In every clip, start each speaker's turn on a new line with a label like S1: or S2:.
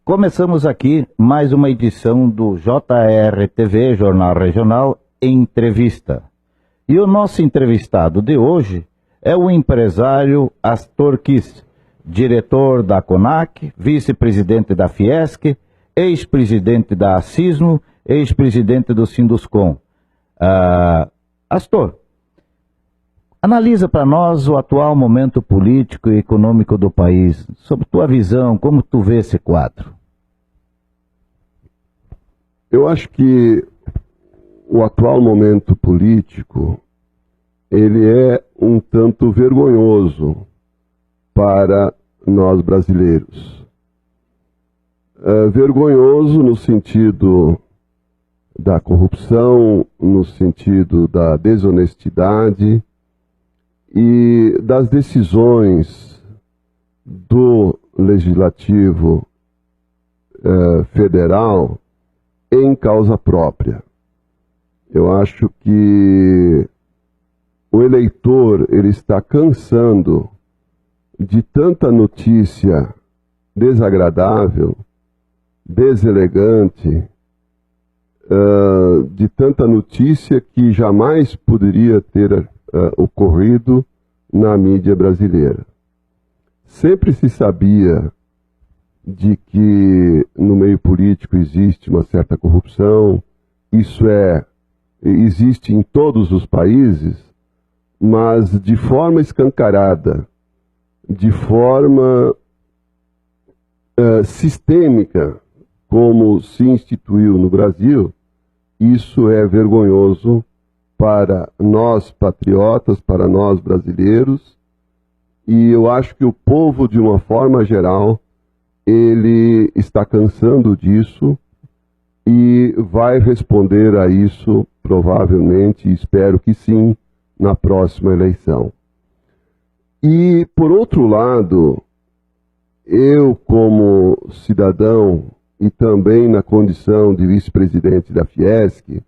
S1: Começamos aqui mais uma edição do JR-TV, Jornal Regional, Entrevista. E o nosso entrevistado de hoje é o empresário Astor Kiss, diretor da CONAC, vice-presidente da Fiesc, ex-presidente da Asismo, ex-presidente do Sinduscom. Astor, analisa para nós o atual momento político e econômico do país. Sob tua visão, como tu vê esse quadro?
S2: Eu acho que o atual momento político, ele é um tanto vergonhoso para nós brasileiros. Vergonhoso no sentido da corrupção, no sentido da desonestidade e das decisões do Legislativo Federal em causa própria. Eu acho que o eleitor ele está cansando de tanta notícia desagradável, deselegante, de tanta notícia que jamais poderia ter ocorrido na mídia brasileira. Sempre se sabia de que no meio político existe uma certa corrupção, existe em todos os países, mas de forma escancarada, de forma sistêmica, como se instituiu no Brasil, isso é vergonhoso para nós patriotas, para nós brasileiros, e eu acho que o povo, de uma forma geral, ele está cansando disso e vai responder a isso, provavelmente, espero que sim, na próxima eleição. E, por outro lado, eu, como cidadão e também na condição de vice-presidente da Fiesc,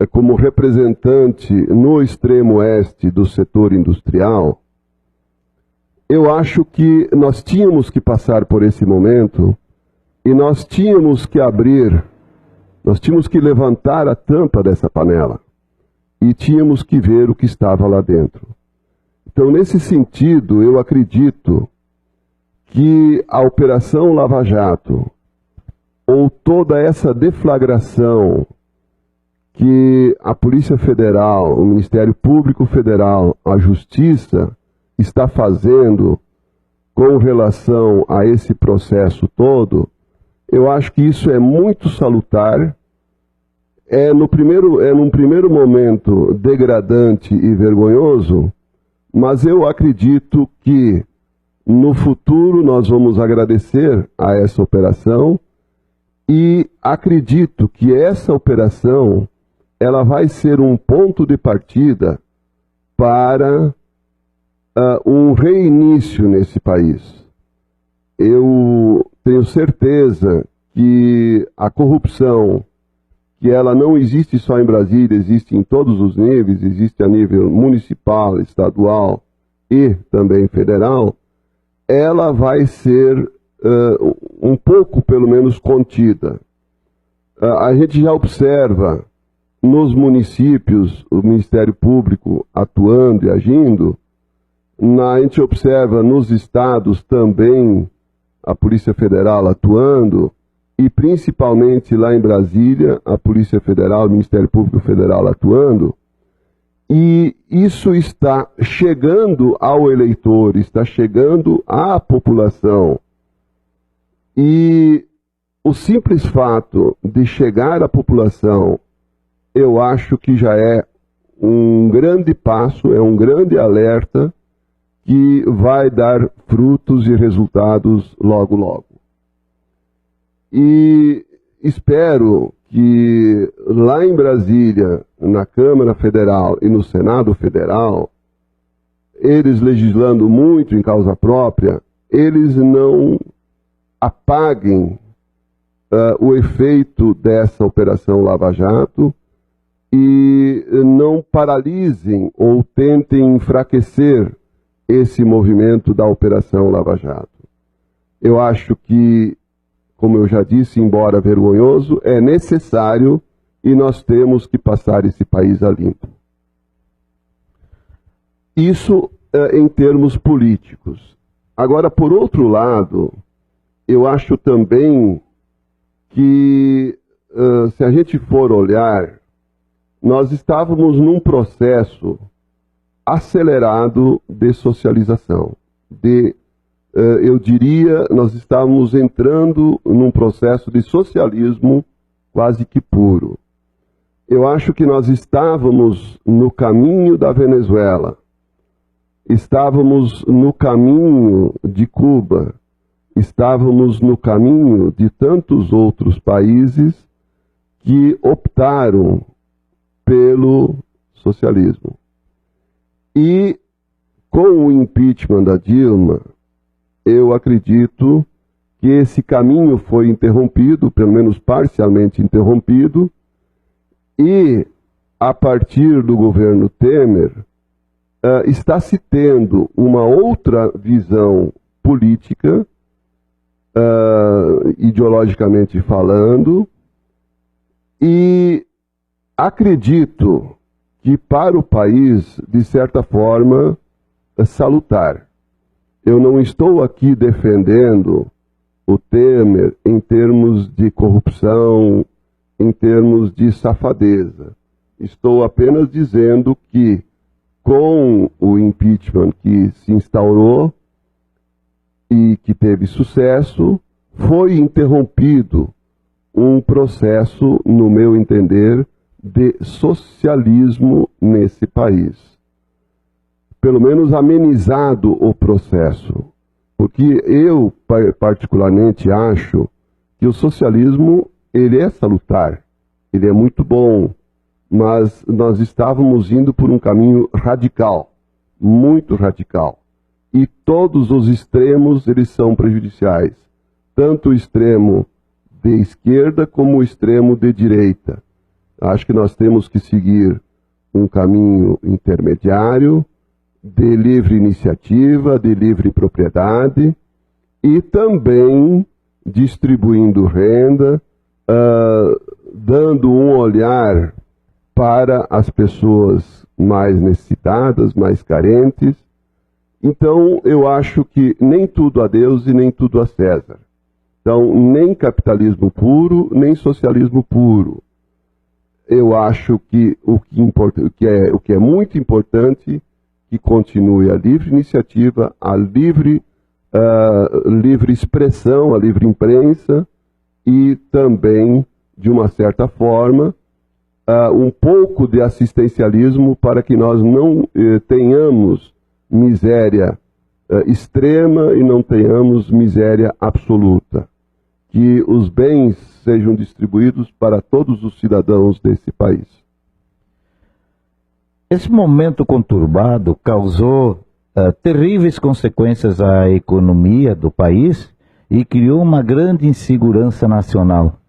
S2: como representante no extremo oeste do setor industrial, eu acho que nós tínhamos que passar por esse momento e nós tínhamos que nós tínhamos que levantar a tampa dessa panela e tínhamos que ver o que estava lá dentro. Então, nesse sentido, eu acredito que a Operação Lava Jato, ou toda essa deflagração que a Polícia Federal, o Ministério Público Federal, a Justiça está fazendo com relação a esse processo todo, eu acho que isso é muito salutar, num primeiro momento degradante e vergonhoso, mas eu acredito que no futuro nós vamos agradecer a essa operação e acredito que essa operação ela vai ser um ponto de partida para um reinício nesse país. Eu tenho certeza que a corrupção, que ela não existe só em Brasília, existe em todos os níveis, existe a nível municipal, estadual e também federal, ela vai ser um pouco, pelo menos, contida. A gente já observa nos municípios o Ministério Público atuando e agindo, a gente observa nos estados também a Polícia Federal atuando e principalmente lá em Brasília a Polícia Federal, o Ministério Público Federal atuando, e isso está chegando ao eleitor, está chegando à população. E o simples fato de chegar à população, eu acho que já é um grande passo, é um grande alerta que vai dar frutos e resultados logo, logo. E espero que lá em Brasília, na Câmara Federal e no Senado Federal, eles legislando muito em causa própria, eles não apaguem o efeito dessa Operação Lava Jato e não paralisem ou tentem enfraquecer esse movimento da Operação Lava Jato. Eu acho que como eu já disse, embora vergonhoso, é necessário e nós temos que passar esse país a limpo. Isso em termos políticos. Agora, por outro lado, eu acho também que, se a gente for olhar, nós estávamos num processo acelerado de socialização. Eu diria, nós estávamos entrando num processo de socialismo quase que puro. Eu acho que nós estávamos no caminho da Venezuela, estávamos no caminho de Cuba, estávamos no caminho de tantos outros países que optaram pelo socialismo. E com o impeachment da Dilma, eu acredito que esse caminho foi interrompido, pelo menos parcialmente interrompido, e a partir do governo Temer, está se tendo uma outra visão política, ideologicamente falando, e acredito que para o país, de certa forma, é salutar. Eu não estou aqui defendendo o Temer em termos de corrupção, em termos de safadeza. Estou apenas dizendo que, com o impeachment que se instaurou e que teve sucesso, foi interrompido um processo, no meu entender, de socialismo nesse país. Pelo menos amenizado o processo. Porque eu, particularmente, acho que o socialismo, ele é salutar, ele é muito bom, mas nós estávamos indo por um caminho radical, muito radical. E todos os extremos, eles são prejudiciais. Tanto o extremo de esquerda como o extremo de direita. Acho que nós temos que seguir um caminho intermediário, de livre iniciativa, de livre propriedade, e também distribuindo renda, dando um olhar para as pessoas mais necessitadas, mais carentes. Então, eu acho que nem tudo a Deus e nem tudo a César. Então, nem capitalismo puro, nem socialismo puro. Eu acho que o que é muito importante, que continue a livre iniciativa, a livre expressão, a livre imprensa e também, de uma certa forma, um pouco de assistencialismo para que nós não tenhamos miséria extrema e não tenhamos miséria absoluta. Que os bens sejam distribuídos para todos os cidadãos desse país.
S1: Esse momento conturbado causou terríveis consequências à economia do país e criou uma grande insegurança nacional.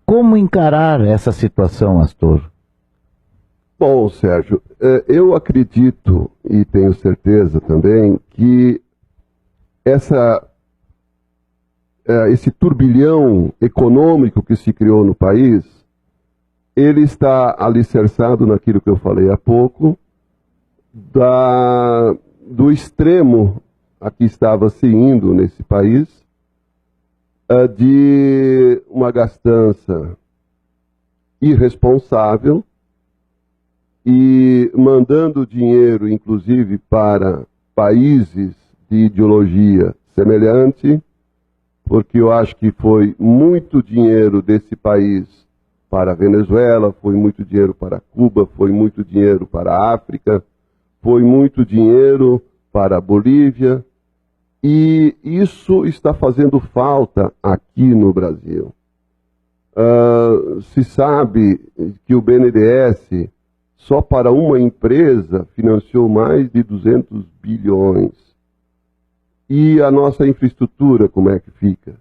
S1: Como encarar essa situação, Astor?
S2: Bom, Sérgio, eu acredito e tenho certeza também que esse turbilhão econômico que se criou no país, ele está alicerçado naquilo que eu falei há pouco, do extremo a que estava se indo nesse país, de uma gastança irresponsável e mandando dinheiro, inclusive, para países de ideologia semelhante, porque eu acho que foi muito dinheiro desse país para a Venezuela, foi muito dinheiro para Cuba, foi muito dinheiro para a África, foi muito dinheiro para a Bolívia, e isso está fazendo falta aqui no Brasil. Se sabe que o BNDES, só para uma empresa, financiou mais de 200 bilhões. E a nossa infraestrutura, como é que fica?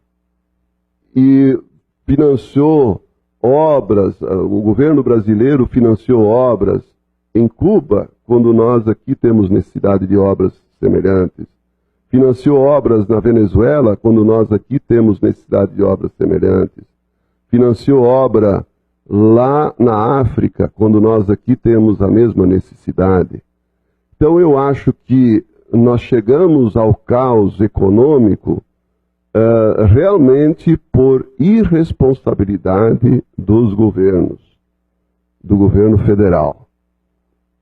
S2: E financiou obras, o governo brasileiro financiou obras em Cuba, quando nós aqui temos necessidade de obras semelhantes. Financiou obras na Venezuela, quando nós aqui temos necessidade de obras semelhantes. Financiou obra lá na África, quando nós aqui temos a mesma necessidade. Então eu acho que nós chegamos ao caos econômico realmente por irresponsabilidade dos governos, do governo federal.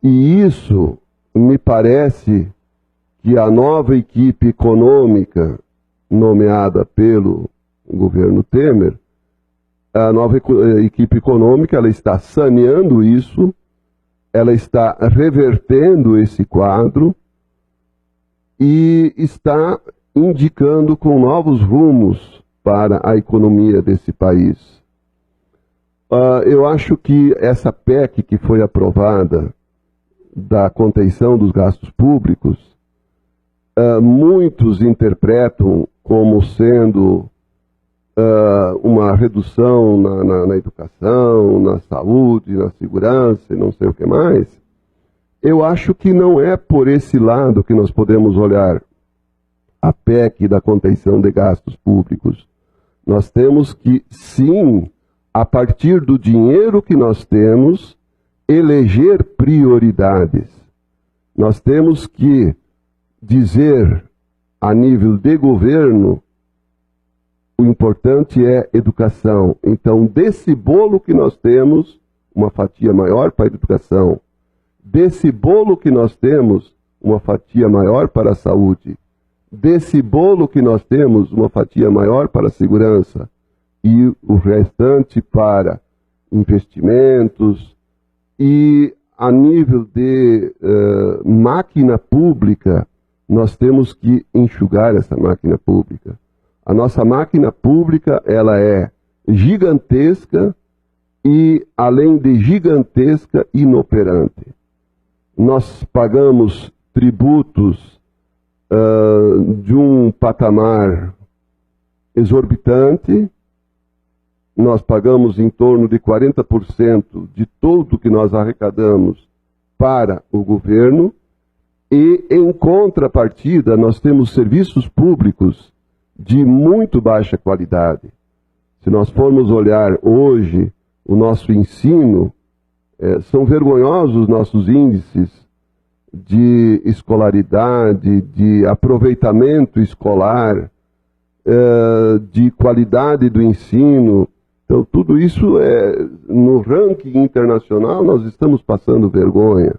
S2: E isso me parece que a nova equipe econômica nomeada pelo governo Temer, a nova equipe econômica, ela está saneando isso, ela está revertendo esse quadro e está indicando com novos rumos para a economia desse país. Eu acho que essa PEC que foi aprovada da contenção dos gastos públicos, muitos interpretam como sendo uma redução na educação, na saúde, na segurança e não sei o que mais. Eu acho que não é por esse lado que nós podemos olhar a PEC da contenção de gastos públicos. Nós temos que, sim, a partir do dinheiro que nós temos, eleger prioridades. Nós temos que dizer, a nível de governo, o importante é educação. Então, desse bolo que nós temos, uma fatia maior para a educação. Desse bolo que nós temos, uma fatia maior para a saúde. Desse bolo que nós temos, uma fatia maior para a segurança. E o restante para investimentos. E a nível de máquina pública, nós temos que enxugar essa máquina pública. A nossa máquina pública, ela é gigantesca e, além de gigantesca, inoperante. Nós pagamos tributos de um patamar exorbitante. Nós pagamos em torno de 40% de tudo que nós arrecadamos para o governo e, em contrapartida, nós temos serviços públicos de muito baixa qualidade. Se nós formos olhar hoje o nosso ensino, são vergonhosos os nossos índices de escolaridade, de aproveitamento escolar, de qualidade do ensino. Então, tudo isso no ranking internacional, nós estamos passando vergonha.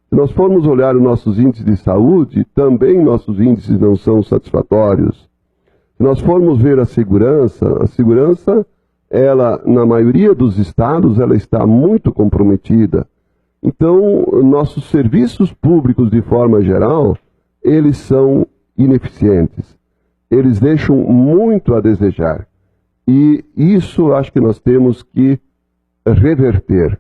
S2: Se nós formos olhar os nossos índices de saúde, também nossos índices não são satisfatórios. Se nós formos ver a segurança, ela, na maioria dos estados, ela está muito comprometida. Então, nossos serviços públicos, de forma geral, eles são ineficientes. Eles deixam muito a desejar. E isso acho que nós temos que reverter.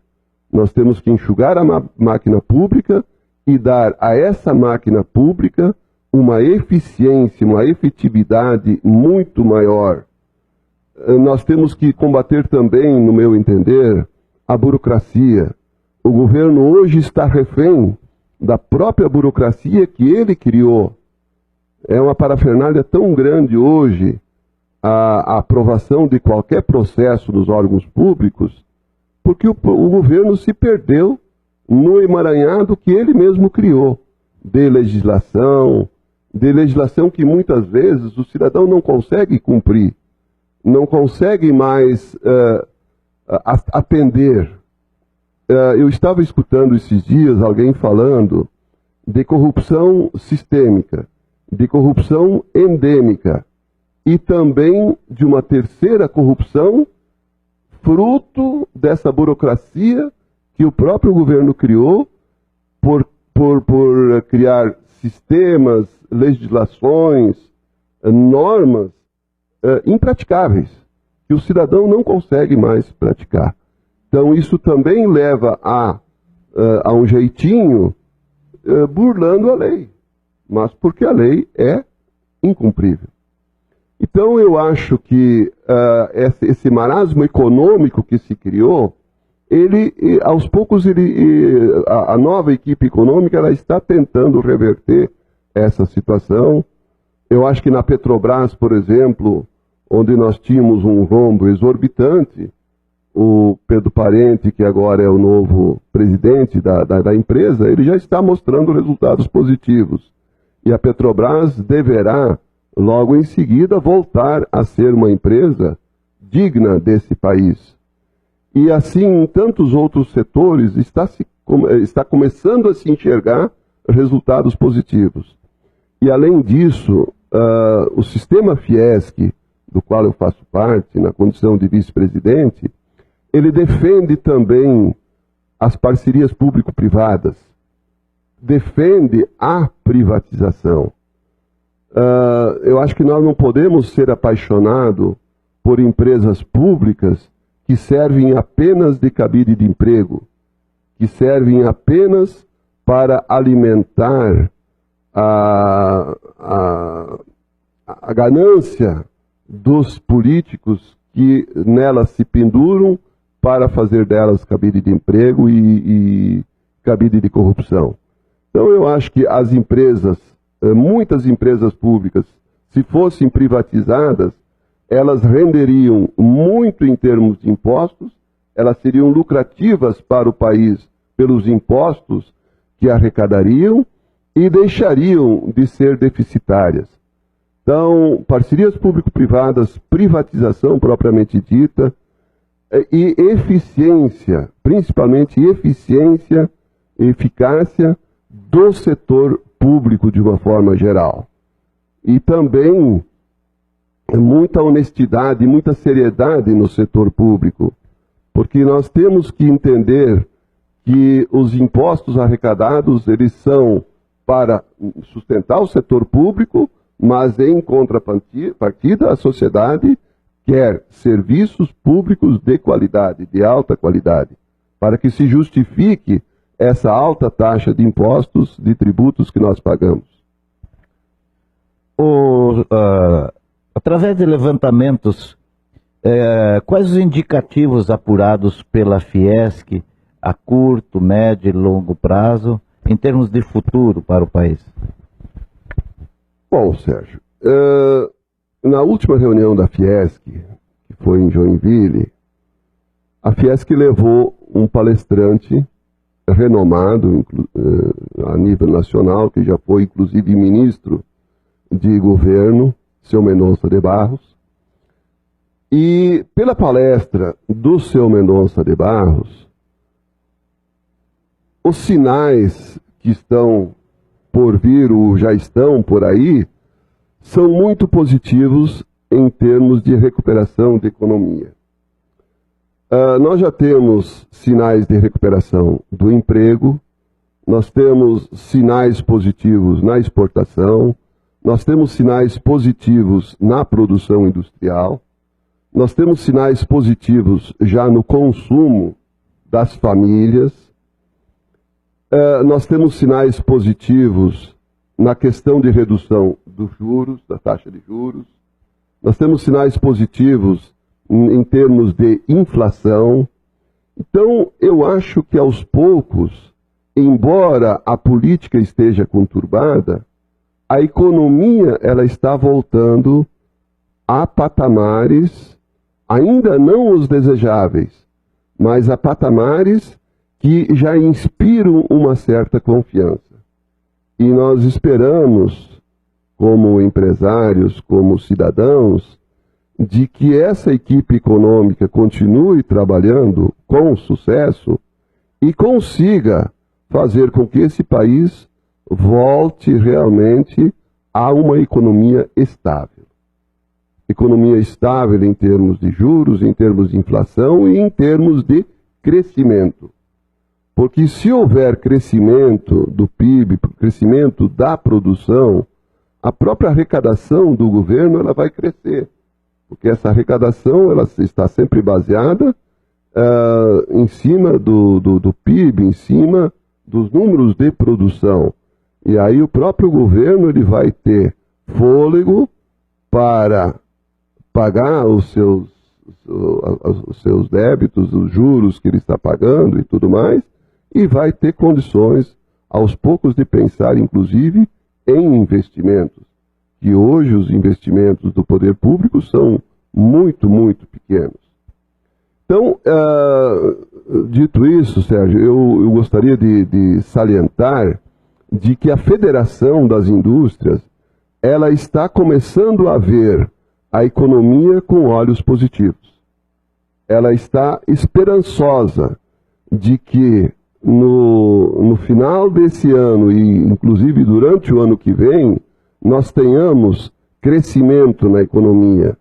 S2: Nós temos que enxugar a máquina pública e dar a essa máquina pública uma eficiência, uma efetividade muito maior. Nós temos que combater também, no meu entender, a burocracia. O governo hoje está refém da própria burocracia que ele criou. É uma parafernália tão grande hoje a aprovação de qualquer processo nos órgãos públicos, porque o governo se perdeu no emaranhado que ele mesmo criou, de legislação que muitas vezes o cidadão não consegue cumprir, não consegue mais atender. Eu estava escutando esses dias alguém falando de corrupção sistêmica, de corrupção endêmica e também de uma terceira corrupção fruto dessa burocracia que o próprio governo criou por criar sistemas, legislações, normas impraticáveis, que o cidadão não consegue mais praticar. Então isso também leva a um jeitinho burlando a lei, mas porque a lei é incumprível. Então eu acho que esse marasmo econômico que se criou, aos poucos a nova equipe econômica ela está tentando reverter essa situação. Eu acho que na Petrobras, por exemplo, onde nós tínhamos um rombo exorbitante, o Pedro Parente, que agora é o novo presidente da empresa, ele já está mostrando resultados positivos. E a Petrobras deverá, logo em seguida, voltar a ser uma empresa digna desse país. E assim, em tantos outros setores, está começando a se enxergar resultados positivos. E além disso, o sistema Fiesc, do qual eu faço parte, na condição de vice-presidente, ele defende também as parcerias público-privadas, defende a privatização. Eu acho que nós não podemos ser apaixonados por empresas públicas que servem apenas de cabide de emprego, que servem apenas para alimentar a ganância dos políticos que nelas se penduram para fazer delas cabide de emprego e cabide de corrupção. Então eu acho que as empresas, muitas empresas públicas, se fossem privatizadas, elas renderiam muito em termos de impostos, elas seriam lucrativas para o país pelos impostos que arrecadariam e deixariam de ser deficitárias. Então, parcerias público-privadas, privatização propriamente dita, e eficiência, principalmente eficiência e eficácia do setor público de uma forma geral. E também muita honestidade, muita seriedade no setor público, porque nós temos que entender que os impostos arrecadados, eles são para sustentar o setor público, mas em contrapartida a sociedade quer serviços públicos de qualidade, de alta qualidade, para que se justifique essa alta taxa de impostos, de tributos que nós pagamos.
S1: Através de levantamentos, quais os indicativos apurados pela Fiesc a curto, médio e longo prazo, em termos de futuro para o país?
S2: Bom, Sérgio, na última reunião da Fiesc, que foi em Joinville, a Fiesc levou um palestrante renomado a nível nacional, que já foi inclusive ministro de governo, seu Mendonça de Barros. E pela palestra do seu Mendonça de Barros, os sinais que estão por vir ou já estão por aí são muito positivos em termos de recuperação de economia. Nós já temos sinais de recuperação do emprego, nós temos sinais positivos na exportação, nós temos sinais positivos na produção industrial, nós temos sinais positivos já no consumo das famílias, nós temos sinais positivos na questão de redução dos juros, da taxa de juros, nós temos sinais positivos em termos de inflação. Então, eu acho que aos poucos, embora a política esteja conturbada, a economia ela está voltando a patamares, ainda não os desejáveis, mas a patamares que já inspiram uma certa confiança. E nós esperamos, como empresários, como cidadãos, de que essa equipe econômica continue trabalhando com sucesso e consiga fazer com que esse país volte realmente a uma economia estável. Economia estável em termos de juros, em termos de inflação e em termos de crescimento. Porque se houver crescimento do PIB, crescimento da produção, a própria arrecadação do governo ela vai crescer. Porque essa arrecadação ela está sempre baseada em cima do PIB, em cima dos números de produção. E aí o próprio governo ele vai ter fôlego para pagar os seus débitos, os juros que ele está pagando e tudo mais, e vai ter condições, aos poucos, de pensar, inclusive, em investimentos, que hoje os investimentos do poder público são muito, muito pequenos. Então, dito isso, Sérgio, eu gostaria de salientar de que a Federação das Indústrias, ela está começando a ver a economia com olhos positivos. Ela está esperançosa de que no final desse ano e inclusive durante o ano que vem, nós tenhamos crescimento na economia.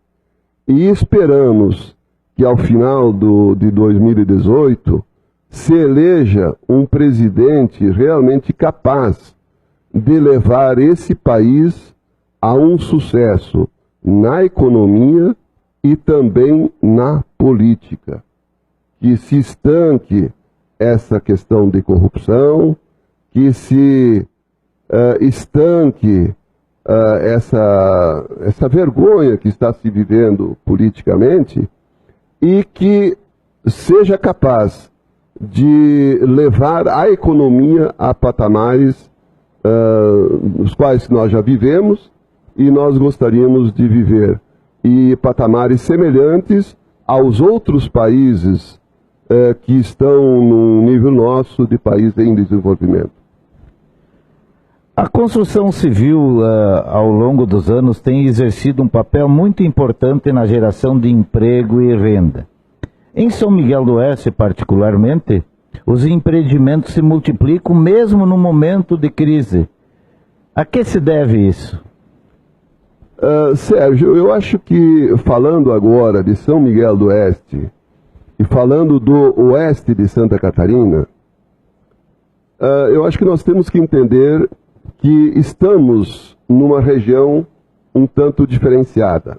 S2: E esperamos que ao final de 2018 se eleja um presidente realmente capaz de levar esse país a um sucesso na economia e também na política. Que se estanque essa questão de corrupção, que se estanque essa vergonha que está se vivendo politicamente e que seja capaz de levar a economia a patamares os quais nós já vivemos e nós gostaríamos de viver, e patamares semelhantes aos outros países que estão no nível nosso de país em desenvolvimento.
S1: A construção civil, ao longo dos anos, tem exercido um papel muito importante na geração de emprego e renda. Em São Miguel do Oeste, particularmente, os empreendimentos se multiplicam mesmo no momento de crise. A que se deve isso?
S2: Sérgio, eu acho que, falando agora de São Miguel do Oeste e falando do oeste de Santa Catarina, eu acho que nós temos que entender que estamos numa região um tanto diferenciada.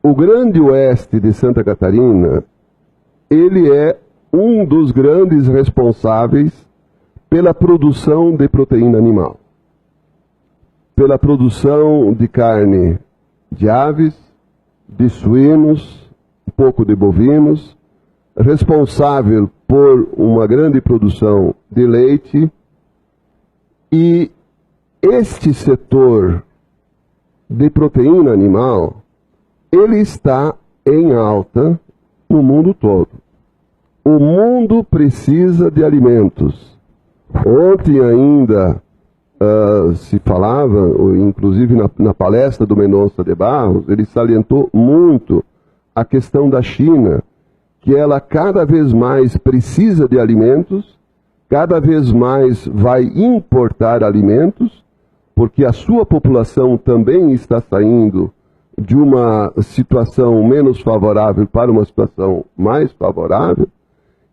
S2: O grande oeste de Santa Catarina, ele é um dos grandes responsáveis pela produção de proteína animal, pela produção de carne de aves, de suínos, um pouco de bovinos, responsável por uma grande produção de leite. E este setor de proteína animal, ele está em alta no mundo todo. O mundo precisa de alimentos. Ontem ainda se falava, inclusive na palestra do Mendonça de Barros, ele salientou muito a questão da China, que ela cada vez mais precisa de alimentos, cada vez mais vai importar alimentos, porque a sua população também está saindo de uma situação menos favorável para uma situação mais favorável,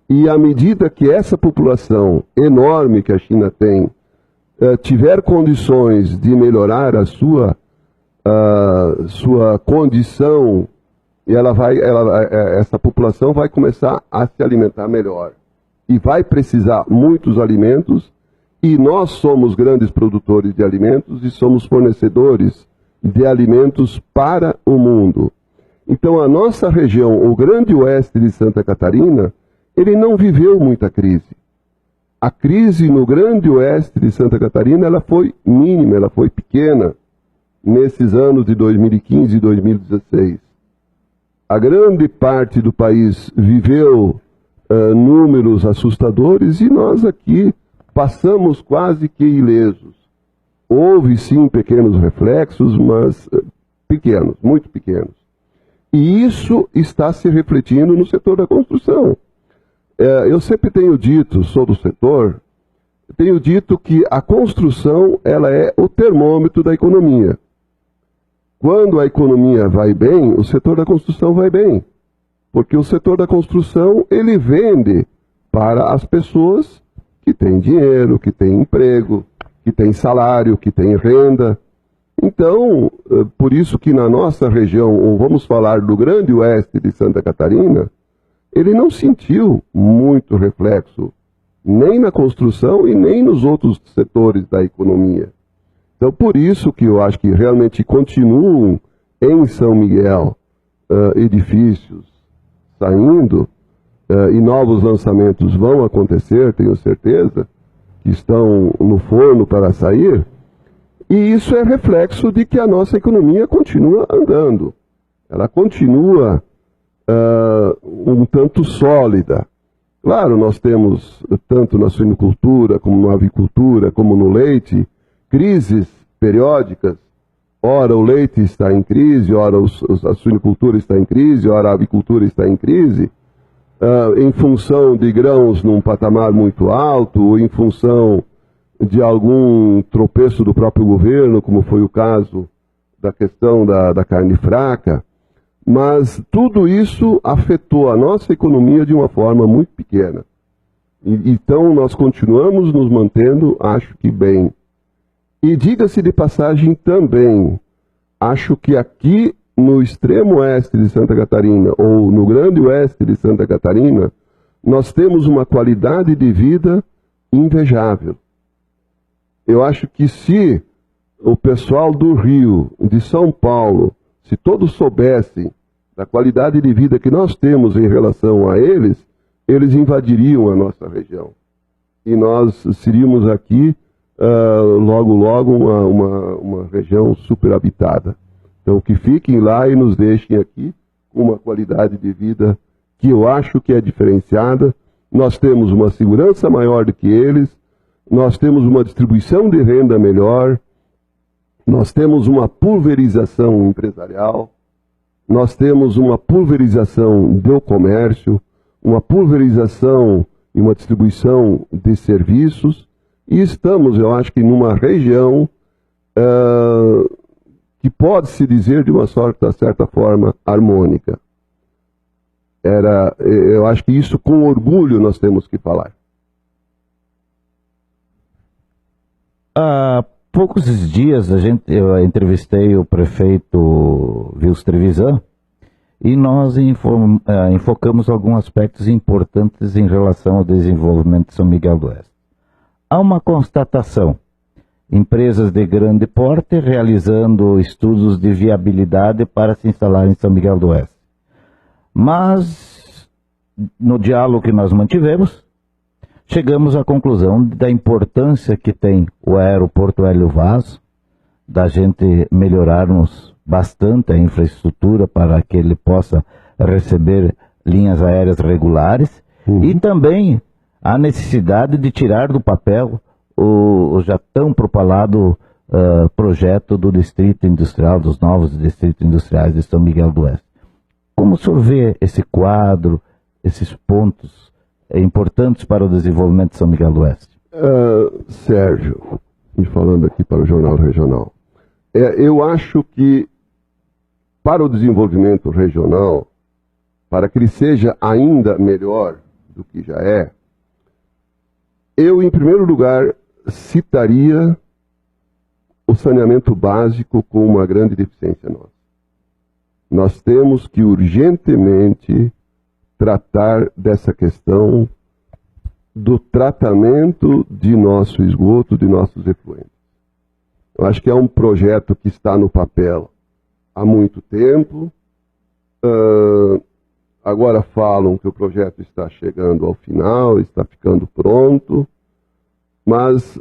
S2: e à medida que essa população enorme que a China tem tiver condições de melhorar a sua condição, essa população vai começar a se alimentar melhor. E vai precisar muitos alimentos, e nós somos grandes produtores de alimentos e somos fornecedores de alimentos para o mundo. Então a nossa região, o grande oeste de Santa Catarina, ele não viveu muita crise. A crise no grande oeste de Santa Catarina, ela foi mínima, ela foi pequena, nesses anos de 2015 e 2016. A grande parte do país viveu números assustadores e nós aqui passamos quase que ilesos. Houve sim pequenos reflexos, mas pequenos, muito pequenos. E isso está se refletindo no setor da construção. Eu sempre tenho dito sobre o setor, tenho dito que a construção ela é o termômetro da economia. Quando a economia vai bem, o setor da construção vai bem. Porque o setor da construção, ele vende para as pessoas que têm dinheiro, que têm emprego, que têm salário, que têm renda. Então, por isso que na nossa região, ou vamos falar do grande oeste de Santa Catarina, ele não sentiu muito reflexo, nem na construção e nem nos outros setores da economia. Então, por isso que eu acho que realmente continuam em São Miguel edifícios saindo, e novos lançamentos vão acontecer, tenho certeza, que estão no forno para sair, E isso é reflexo de que a nossa economia continua andando. Ela continua um tanto sólida. Claro, nós temos, tanto na suinocultura, como na avicultura, como no leite, crises periódicas. Ora o leite está em crise, ora a suinocultura está em crise, ora a avicultura está em crise, em função de grãos num patamar muito alto, ou em função de algum tropeço do próprio governo, como foi o caso da questão da carne fraca. Mas tudo isso afetou a nossa economia de uma forma muito pequena. Então nós continuamos nos mantendo, acho que bem. E diga-se de passagem também, acho que aqui no extremo oeste de Santa Catarina, ou no grande oeste de Santa Catarina, nós temos uma qualidade de vida invejável. Eu acho que se o pessoal do Rio, de São Paulo, se todos soubessem da qualidade de vida que nós temos em relação a eles, eles invadiriam a nossa região. E nós seríamos aqui, logo, logo, uma região superabitada. Então, que fiquem lá e nos deixem aqui com uma qualidade de vida que eu acho que é diferenciada. Nós temos uma segurança maior do que eles, nós temos uma distribuição de renda melhor, nós temos uma pulverização empresarial, nós temos uma pulverização do comércio, uma pulverização e uma distribuição de serviços, e estamos, eu acho que, numa região que pode-se dizer de uma certa forma harmônica. Eu acho que isso com orgulho nós temos que falar.
S1: Há poucos dias eu entrevistei o prefeito Wilson Trevisan e nós enfocamos alguns aspectos importantes em relação ao desenvolvimento de São Miguel do Oeste. Há uma constatação: empresas de grande porte realizando estudos de viabilidade para se instalar em São Miguel do Oeste. Mas, no diálogo que nós mantivemos, chegamos à conclusão da importância que tem o aeroporto Hélio Vaz, da gente melhorarmos bastante a infraestrutura para que ele possa receber linhas aéreas regulares, e também a necessidade de tirar do papel o já tão propalado projeto do Distrito Industrial, dos novos distritos industriais de São Miguel do Oeste. Como o senhor vê esse quadro, esses pontos importantes para o desenvolvimento de São Miguel do Oeste?
S2: Sérgio, e falando aqui para o Jornal Regional, eu acho que para o desenvolvimento regional, para que ele seja ainda melhor do que já é, eu, em primeiro lugar, citaria o saneamento básico com uma grande deficiência nossa. Nós temos que urgentemente tratar dessa questão do tratamento de nosso esgoto, de nossos efluentes. Eu acho que é um projeto que está no papel há muito tempo. Agora falam que o projeto está chegando ao final, está ficando pronto, mas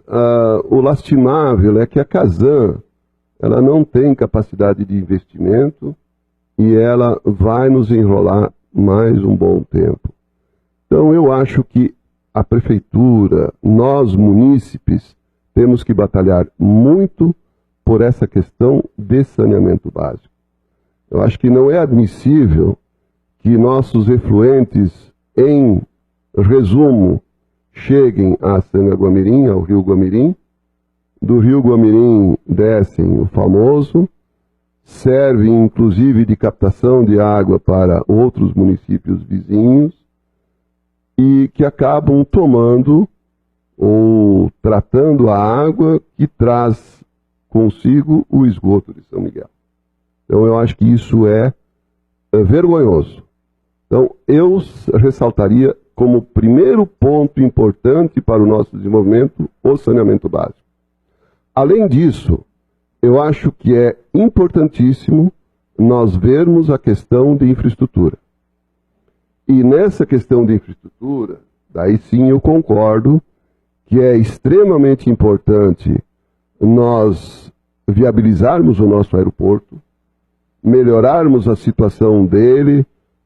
S2: o lastimável é que a Casan ela não tem capacidade de investimento e ela vai nos enrolar mais um bom tempo. Então eu acho que a prefeitura, nós munícipes, temos que batalhar muito por essa questão de saneamento básico. Eu acho que não é admissível que nossos efluentes, em resumo, cheguem a Sangaguamirim, ao Rio Guamirim. Do Rio Guamirim descem o famoso, servem inclusive de captação de água para outros municípios vizinhos e que acabam tomando ou tratando a água que traz consigo o esgoto de São Miguel. Então eu acho que isso é vergonhoso. Então eu ressaltaria como primeiro ponto importante para o nosso desenvolvimento o saneamento básico. Além disso, eu acho que é importantíssimo nós vermos a questão de infraestrutura. E nessa questão de infraestrutura, daí sim eu concordo que é extremamente importante nós viabilizarmos o nosso aeroporto, melhorarmos a situação dele,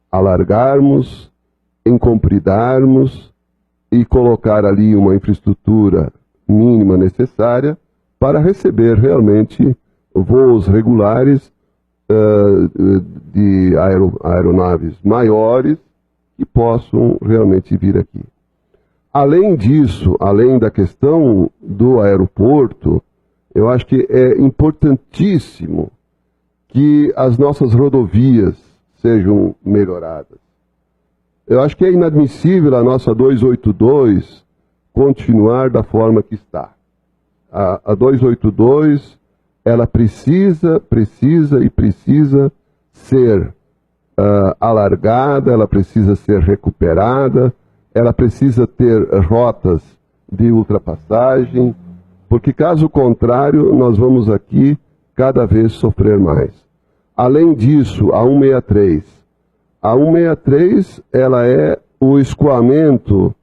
S2: alargarmos, encompridarmos e colocar ali uma infraestrutura mínima necessária para receber realmente voos regulares de aeronaves maiores que possam realmente vir aqui. Além disso, além da questão do aeroporto, eu acho que é importantíssimo que as nossas rodovias sejam melhoradas. Eu acho que é inadmissível a nossa 282 continuar da forma que está. A 282, ela precisa ser alargada, ela precisa ser recuperada, ela precisa ter rotas de ultrapassagem, porque caso contrário, nós vamos aqui cada vez sofrer mais. Além disso, a 163. A 163, ela é o escoamento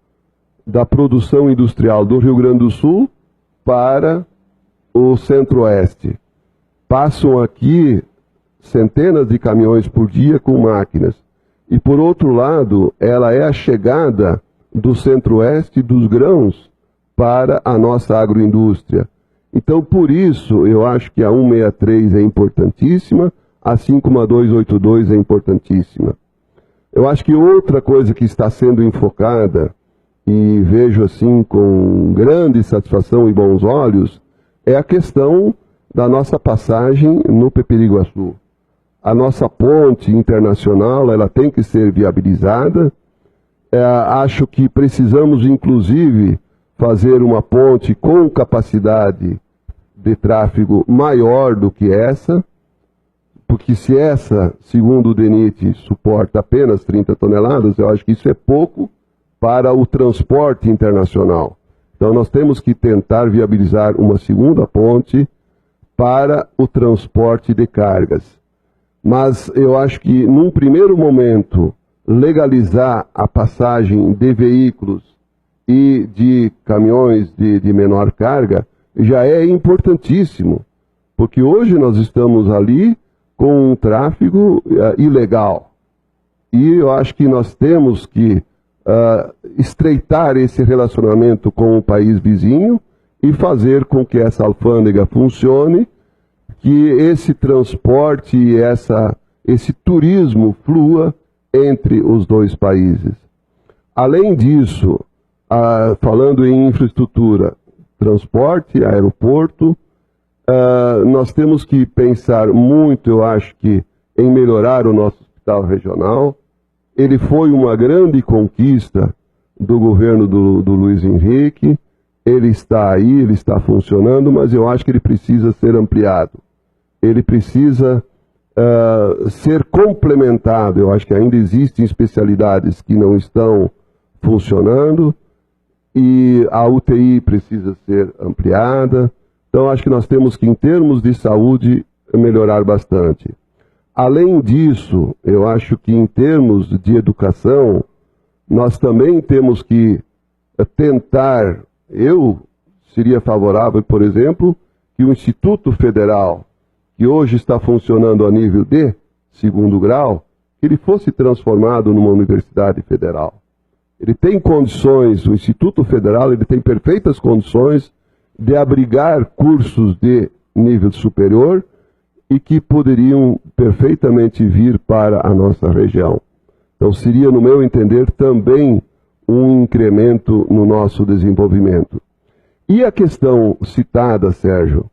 S2: da produção industrial do Rio Grande do Sul para o Centro-Oeste. Passam aqui centenas de caminhões por dia com máquinas. E por outro lado, ela é a chegada do Centro-Oeste dos grãos para a nossa agroindústria. Então, por isso, eu acho que a 163 é importantíssima, assim como a 282 é importantíssima. Eu acho que outra coisa que está sendo enfocada, e vejo assim com grande satisfação e bons olhos, é a questão da nossa passagem no Peperi-Iguaçu. A nossa ponte internacional, ela tem que ser viabilizada. Acho que precisamos, inclusive, fazer uma ponte com capacidade de tráfego maior do que essa, porque se essa, segundo o DENIT, suporta apenas 30 toneladas, eu acho que isso é pouco para o transporte internacional. Então nós temos que tentar viabilizar uma segunda ponte para o transporte de cargas. Mas eu acho que, num primeiro momento, legalizar a passagem de veículos e de caminhões de menor carga já é importantíssimo, porque hoje nós estamos ali com um tráfego ilegal. E eu acho que nós temos que estreitar esse relacionamento com o país vizinho e fazer com que essa alfândega funcione, que esse transporte e esse turismo flua entre os dois países. Além disso, falando em infraestrutura, transporte, aeroporto, nós temos que pensar muito, eu acho que, em melhorar o nosso hospital regional. Ele foi uma grande conquista do governo do Luiz Henrique. Ele está aí, ele está funcionando, mas eu acho que ele precisa ser ampliado. Ele precisa ser complementado. Eu acho que ainda existem especialidades que não estão funcionando e a UTI precisa ser ampliada. Então, acho que nós temos que, em termos de saúde, melhorar bastante. Além disso, eu acho que, em termos de educação, nós também temos que tentar. Eu seria favorável, por exemplo, que o Instituto Federal, que hoje está funcionando a nível de segundo grau, que ele fosse transformado numa universidade federal. Ele tem condições, o Instituto Federal, ele tem perfeitas condições de abrigar cursos de nível superior e que poderiam perfeitamente vir para a nossa região. Então seria, no meu entender, também um incremento no nosso desenvolvimento. E a questão citada, Sérgio,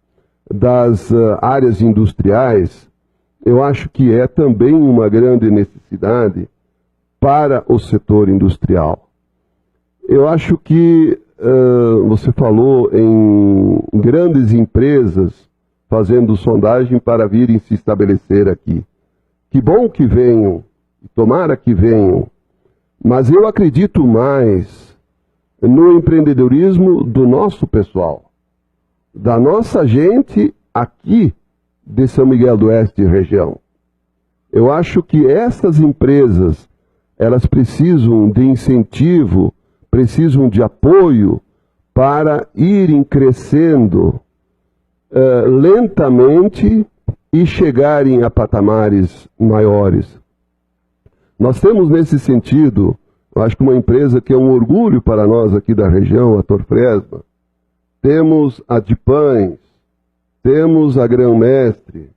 S2: das áreas industriais, eu acho que é também uma grande necessidade para o setor industrial. Eu acho que você falou em grandes empresas fazendo sondagem para virem se estabelecer aqui. Que bom que venham, tomara que venham, mas eu acredito mais no empreendedorismo do nosso pessoal, da nossa gente aqui de São Miguel do Oeste região. Eu acho que essas empresas, elas precisam de incentivo, precisam de apoio para irem crescendo lentamente e chegarem a patamares maiores. Nós temos nesse sentido, eu acho que uma empresa que é um orgulho para nós aqui da região, a Torfresma. Temos a Dipães, temos a Grão-Mestre,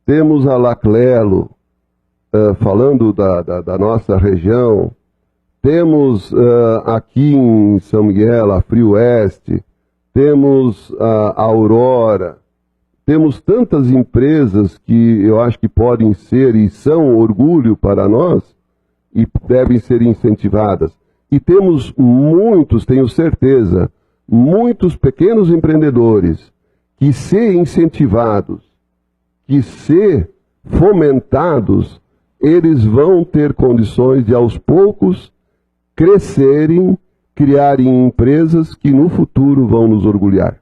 S2: temos a Laclelo, falando da nossa região. Temos aqui em São Miguel a Frio Oeste, temos a Aurora, temos tantas empresas que eu acho que podem ser e são orgulho para nós e devem ser incentivadas. E temos muitos, tenho certeza, muitos pequenos empreendedores que, se incentivados, que se fomentados, eles vão ter condições de aos poucos crescerem, criarem empresas que no futuro vão nos orgulhar.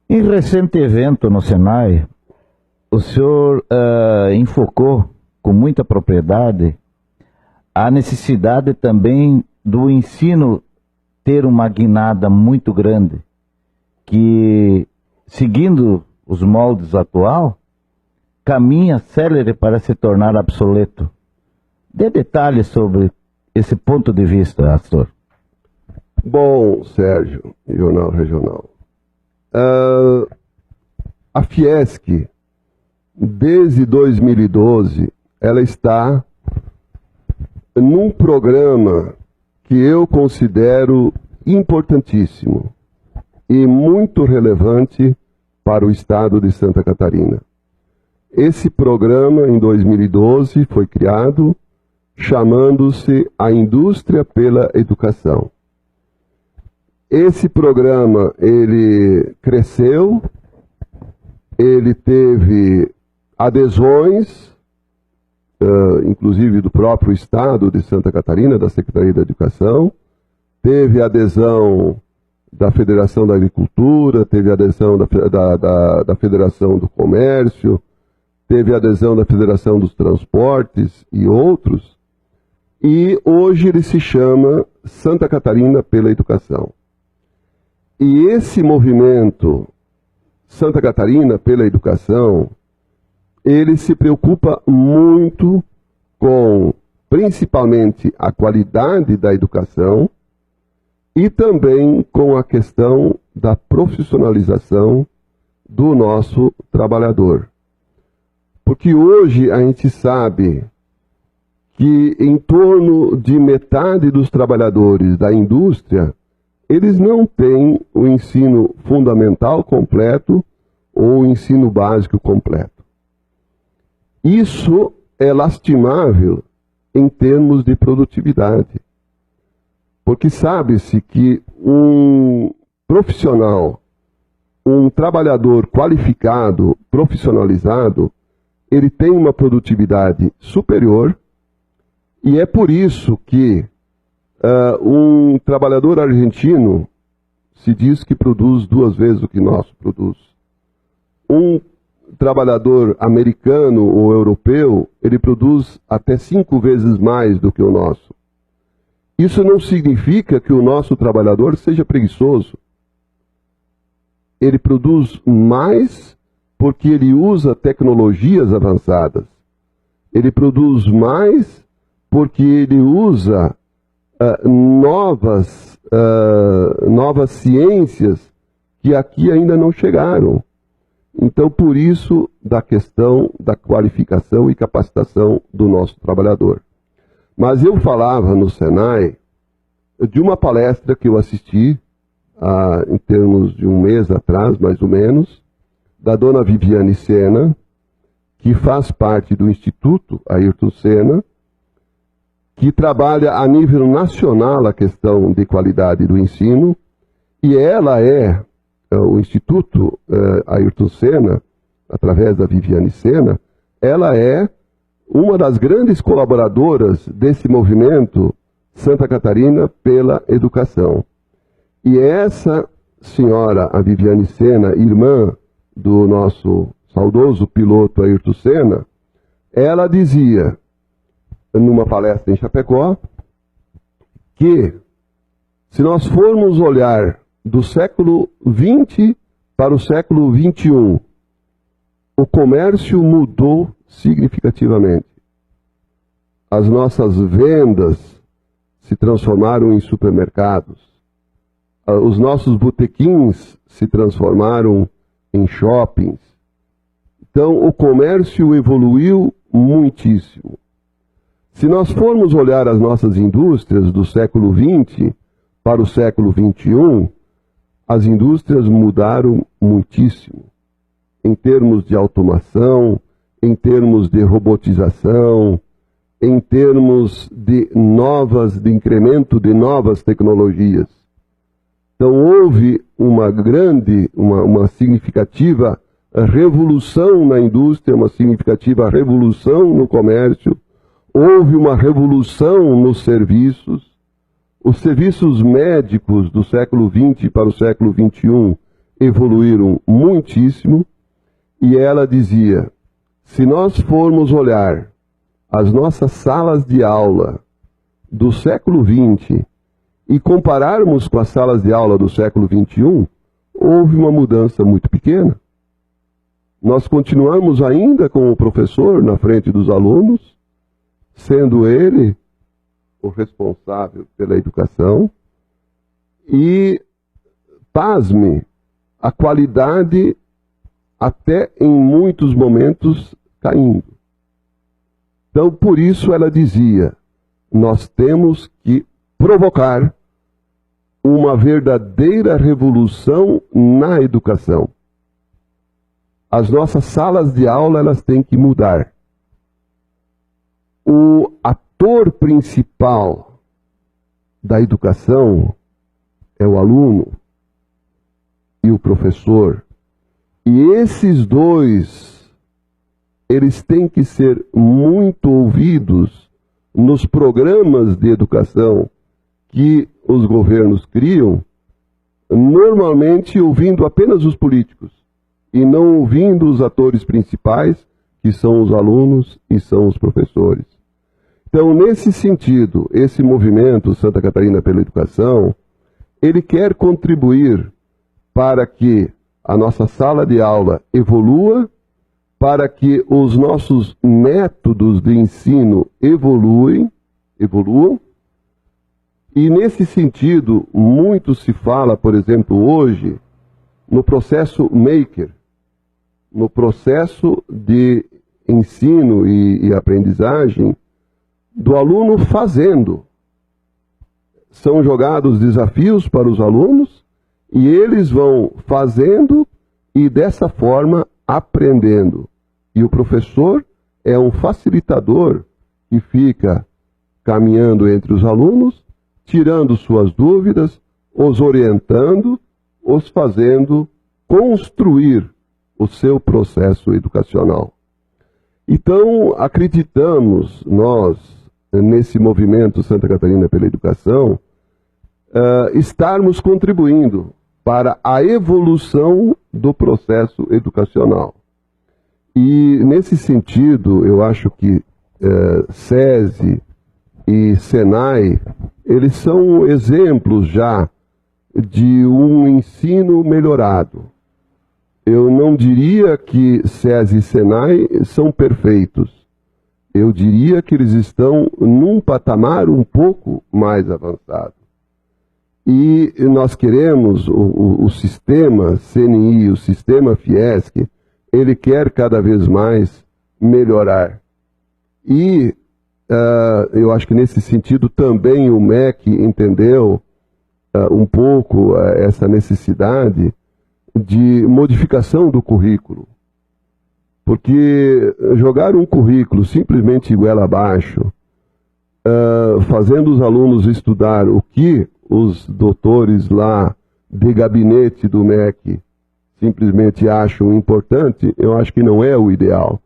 S1: Em recente evento no Senai, o senhor enfocou com muita propriedade a necessidade também do ensino ter uma guinada muito grande, que, seguindo os moldes atual, caminha célere para se tornar obsoleto. Dê detalhes sobre esse ponto de vista, Astor.
S2: Bom, Sérgio, Jornal Regional. A Fiesc, desde 2012, ela está num programa que eu considero importantíssimo e muito relevante para o estado de Santa Catarina. Esse programa, em 2012, foi criado chamando-se A Indústria pela Educação. Esse programa, ele cresceu, ele teve adesões, inclusive do próprio Estado de Santa Catarina, da Secretaria da Educação, teve adesão da Federação da Agricultura, teve adesão da Federação do Comércio, teve adesão da Federação dos Transportes e outros, e hoje ele se chama Santa Catarina pela Educação. E esse movimento Santa Catarina pela Educação, ele se preocupa muito com, principalmente, a qualidade da educação e também com a questão da profissionalização do nosso trabalhador. Porque hoje a gente sabe que em torno de metade dos trabalhadores da indústria, eles não têm o ensino fundamental completo ou o ensino básico completo. Isso é lastimável em termos de produtividade. Porque sabe-se que um profissional, um trabalhador qualificado, profissionalizado, ele tem uma produtividade superior, e é por isso que um trabalhador argentino se diz que produz 2 vezes o que nós produz. Um trabalhador americano ou europeu, ele produz até 5 vezes mais do que o nosso. Isso não significa que o nosso trabalhador seja preguiçoso. Ele produz mais porque ele usa tecnologias avançadas. Ele produz mais porque ele usa novas ciências que aqui ainda não chegaram. Então, por isso, da questão da qualificação e capacitação do nosso trabalhador. Mas eu falava no Senai de uma palestra que eu assisti, em termos de 1 mês atrás, mais ou menos, da dona Viviane Sena, que faz parte do Instituto Ayrton Senna, que trabalha a nível nacional a questão de qualidade do ensino, e ela o Instituto Ayrton Senna, através da Viviane Sena, ela é uma das grandes colaboradoras desse movimento Santa Catarina pela Educação. E essa senhora, a Viviane Sena, irmã do nosso saudoso piloto Ayrton Senna, ela dizia, numa palestra em Chapecó, que se nós formos olhar do século XX para o século XXI, o comércio mudou significativamente. As nossas vendas se transformaram em supermercados. Os nossos botequins se transformaram em shoppings. Então, o comércio evoluiu muitíssimo. Se nós formos olhar as nossas indústrias do século XX para o século XXI, as indústrias mudaram muitíssimo. Em termos de automação, em termos de robotização, em termos de incremento de novas tecnologias. Então houve uma significativa revolução na indústria, uma significativa revolução no comércio, houve uma revolução nos serviços. Os serviços médicos do século XX para o século XXI evoluíram muitíssimo, e ela dizia, se nós formos olhar as nossas salas de aula do século XX e compararmos com as salas de aula do século XXI, houve uma mudança muito pequena. Nós continuamos ainda com o professor na frente dos alunos, sendo ele o responsável pela educação, e, pasme, a qualidade até em muitos momentos caindo. Então, por isso ela dizia, nós temos que provocar uma verdadeira revolução na educação. As nossas salas de aula, elas têm que mudar. O ator principal da educação é o aluno e o professor. E esses dois, eles têm que ser muito ouvidos nos programas de educação que os governos criam, normalmente ouvindo apenas os políticos e não ouvindo os atores principais, que são os alunos e são os professores. Então, nesse sentido, esse movimento Santa Catarina pela Educação, ele quer contribuir para que a nossa sala de aula evolua, para que os nossos métodos de ensino evoluam, e nesse sentido, muito se fala, por exemplo, hoje, no processo maker, no processo de ensino e aprendizagem do aluno fazendo. São jogados desafios para os alunos e eles vão fazendo e dessa forma aprendendo. E o professor é um facilitador que fica caminhando entre os alunos, tirando suas dúvidas, os orientando, os fazendo construir o seu processo educacional. Então, acreditamos nós, nesse movimento Santa Catarina pela Educação, estarmos contribuindo para a evolução do processo educacional. E, nesse sentido, eu acho que SESI e SENAI, eles são exemplos já de um ensino melhorado. Eu não diria que SESI e SENAI são perfeitos. Eu diria que eles estão num patamar um pouco mais avançado. E nós queremos, o sistema CNI, o sistema Fiesc, ele quer cada vez mais melhorar. E eu acho que nesse sentido também o MEC entendeu um pouco essa necessidade de modificação do currículo. Porque jogar um currículo simplesmente goela abaixo, fazendo os alunos estudar o que os doutores lá de gabinete do MEC simplesmente acham importante, eu acho que não é o ideal.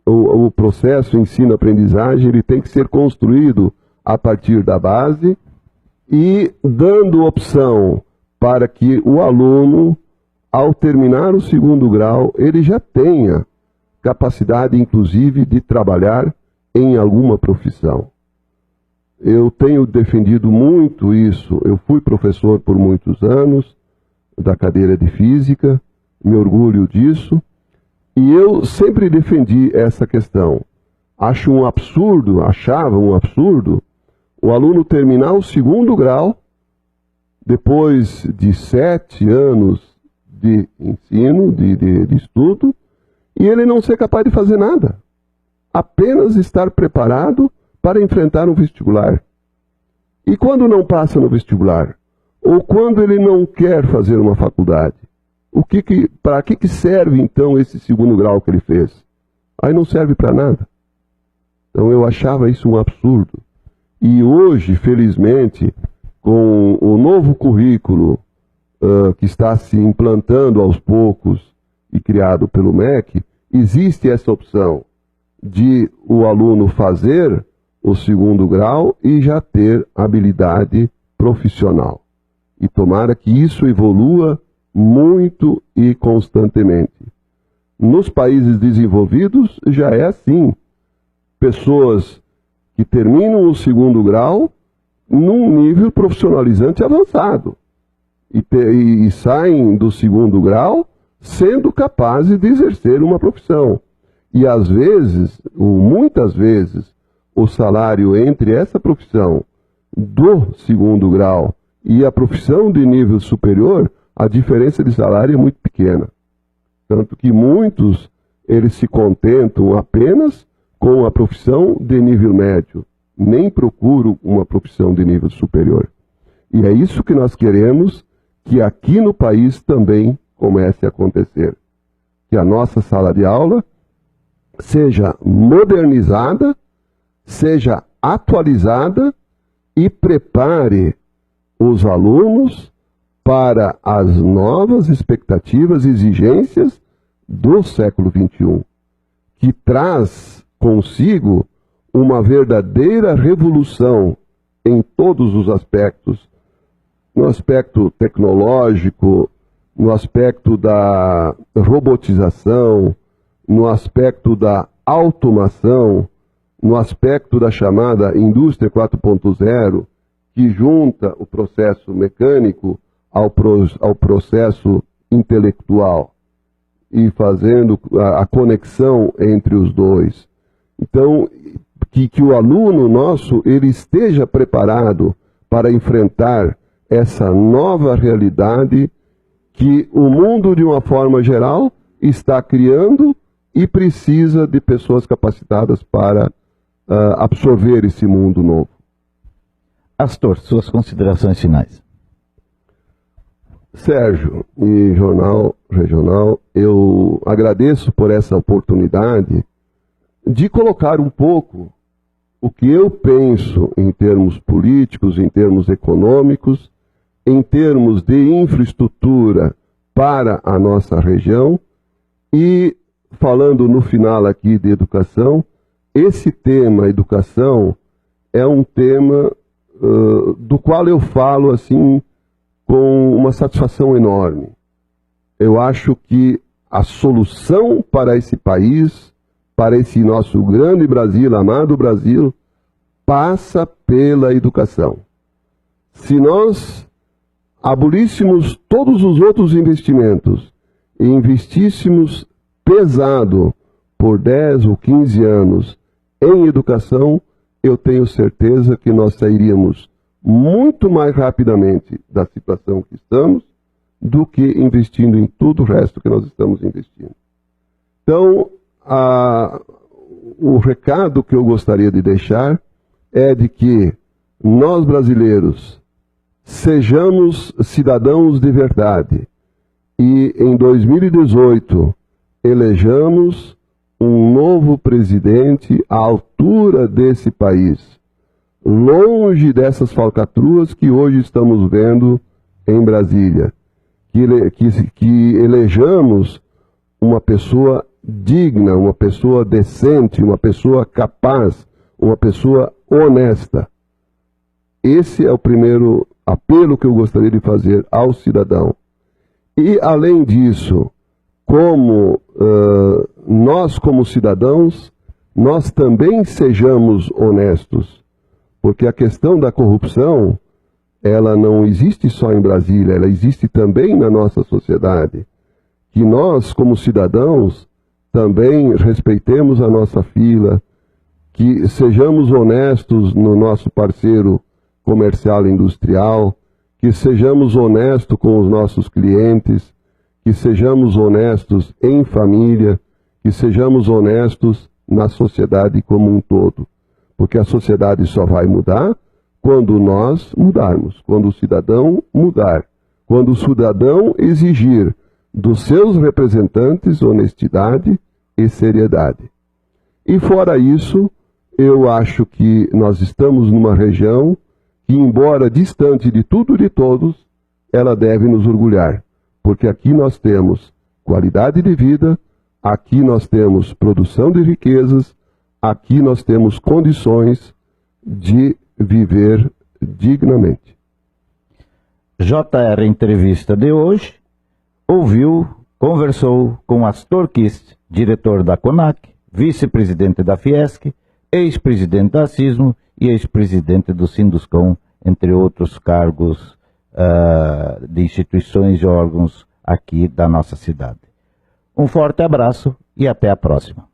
S2: O processo ensino-aprendizagem ele tem que ser construído a partir da base e dando opção para que o aluno, ao terminar o segundo grau, ele já tenha capacidade, inclusive, de trabalhar em alguma profissão. Eu tenho defendido muito isso. Eu fui professor por muitos anos da cadeira de Física me orgulho disso, e eu sempre defendi essa questão. Achava um absurdo o aluno terminar o 2º grau, depois de 7 anos de ensino, de estudo, e ele não ser capaz de fazer nada. Apenas estar preparado para enfrentar um vestibular. E quando não passa no vestibular? Ou quando ele não quer fazer uma faculdade? Para que serve então esse 2º grau que ele fez? Aí não serve para nada. Então eu achava isso um absurdo. E hoje, felizmente, com o novo currículo que está se implantando aos poucos e criado pelo MEC, existe essa opção de o aluno fazer o 2º grau e já ter habilidade profissional. E tomara que isso evolua muito e constantemente. Nos países desenvolvidos já é assim. Pessoas que terminam o 2º grau num nível profissionalizante avançado e saem do 2º grau sendo capazes de exercer uma profissão. E às vezes, ou muitas vezes, o salário entre essa profissão do 2º grau e a profissão de nível superior, a diferença de salário é muito pequena. Tanto que muitos, eles se contentam apenas com a profissão de nível médio, nem procuram uma profissão de nível superior. E é isso que nós queremos que aqui no país também comece a acontecer. Que a nossa sala de aula seja modernizada, seja atualizada e prepare os alunos para as novas expectativas e exigências do século XXI, que traz consigo uma verdadeira revolução em todos os aspectos, no aspecto tecnológico, no aspecto da robotização, no aspecto da automação, no aspecto da chamada indústria 4.0, que junta o processo mecânico ao processo intelectual e fazendo a conexão entre os dois. Então, que o aluno nosso ele esteja preparado para enfrentar essa nova realidade que o mundo, de uma forma geral, está criando e precisa de pessoas capacitadas para absorver esse mundo novo.
S1: Astor, suas considerações finais.
S2: Sérgio e Jornal Regional, eu agradeço por essa oportunidade de colocar um pouco o que eu penso em termos políticos, em termos econômicos, em termos de infraestrutura para a nossa região e, falando no final aqui de educação, esse tema educação é um tema do qual eu falo assim com uma satisfação enorme. Eu acho que a solução para esse país, para esse nosso grande Brasil, amado Brasil, passa pela educação. Se nós abolíssemos todos os outros investimentos e investíssemos pesado por 10 ou 15 anos em educação, eu tenho certeza que nós sairíamos muito mais rapidamente da situação que estamos do que investindo em tudo o resto que nós estamos investindo. Então, o recado que eu gostaria de deixar é de que nós brasileiros sejamos cidadãos de verdade e em 2018 elejamos um novo presidente à altura desse país, longe dessas falcatruas que hoje estamos vendo em Brasília, que elejamos uma pessoa digna, uma pessoa decente, uma pessoa capaz, uma pessoa honesta. Esse é o primeiro apelo que eu gostaria de fazer ao cidadão. E, além disso, nós como cidadãos, nós também sejamos honestos, porque a questão da corrupção, ela não existe só em Brasília, ela existe também na nossa sociedade. que nós, como cidadãos, também respeitemos a nossa fila, que sejamos honestos no nosso parceiro comercial e industrial, que sejamos honestos com os nossos clientes, que sejamos honestos em família, que sejamos honestos na sociedade como um todo. Porque a sociedade só vai mudar quando nós mudarmos, quando o cidadão mudar, quando o cidadão exigir dos seus representantes honestidade e seriedade. E fora isso, eu acho que nós estamos numa região que, embora distante de tudo e de todos, ela deve nos orgulhar, porque aqui nós temos qualidade de vida, aqui nós temos produção de riquezas, aqui nós temos condições de viver dignamente.
S1: JR Entrevista de hoje conversou com Astor Kist, diretor da CONAC, vice-presidente da Fiesc, ex-presidente da Sismo e ex-presidente do Sinduscom, entre outros cargos de instituições e órgãos aqui da nossa cidade. Um forte abraço e até a próxima.